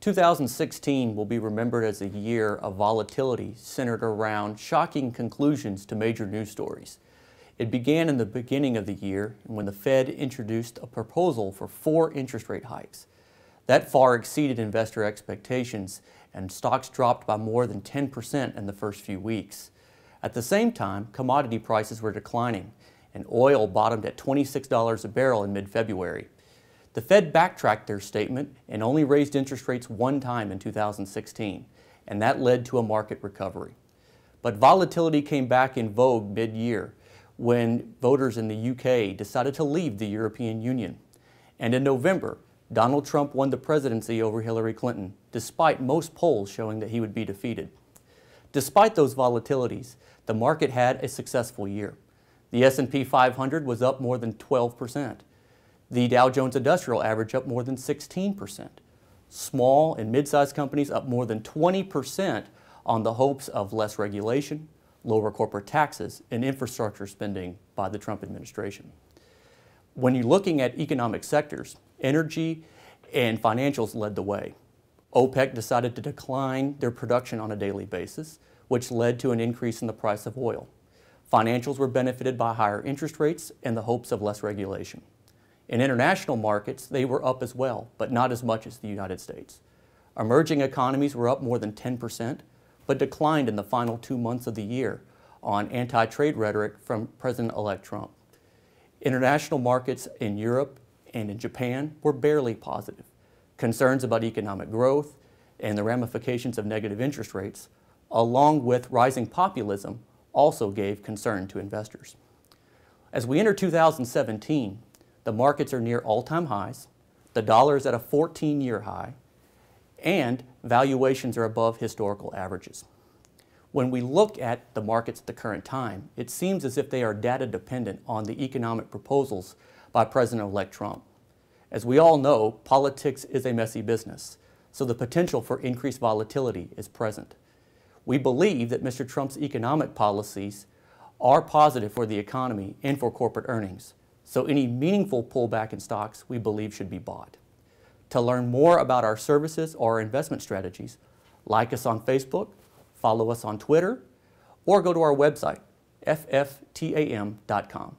2016 will be remembered as a year of volatility centered around shocking conclusions to major news stories. It began in the beginning of the year when the Fed introduced a proposal for 4 interest rate hikes. That far exceeded investor expectations, and stocks dropped by more than 10% in the first few weeks. At the same time, commodity prices were declining, and oil bottomed at $26 a barrel in mid-February. The Fed backtracked their statement and only raised interest rates one time in 2016, and that led to a market recovery. But volatility came back in vogue mid-year when voters in the UK decided to leave the European Union. And in November, Donald Trump won the presidency over Hillary Clinton, despite most polls showing that he would be defeated. Despite those volatilities, the market had a successful year. The S&P 500 was up more than 12%. The Dow Jones Industrial Average up more than 16%. Small and mid-sized companies up more than 20% on the hopes of less regulation, lower corporate taxes, and infrastructure spending by the Trump administration. When you're looking at economic sectors, energy and financials led the way. OPEC decided to decline their production on a daily basis, which led to an increase in the price of oil. Financials were benefited by higher interest rates and the hopes of less regulation. In international markets, they were up as well, but not as much as the United States. Emerging economies were up more than 10%, but declined in the final 2 months of the year on anti-trade rhetoric from President-elect Trump. International markets in Europe and in Japan were barely positive. Concerns about economic growth and the ramifications of negative interest rates, along with rising populism, also gave concern to investors. As we enter 2017, the markets are near all-time highs, the dollar is at a 14-year high, and valuations are above historical averages. When we look at the markets at the current time, it seems as if they are data dependent on the economic proposals by President-elect Trump. As we all know, politics is a messy business, so the potential for increased volatility is present. We believe that Mr. Trump's economic policies are positive for the economy and for corporate earnings, so any meaningful pullback in stocks we believe should be bought. To learn more about our services or our investment strategies, like us on Facebook, follow us on Twitter, or go to our website, fftam.com.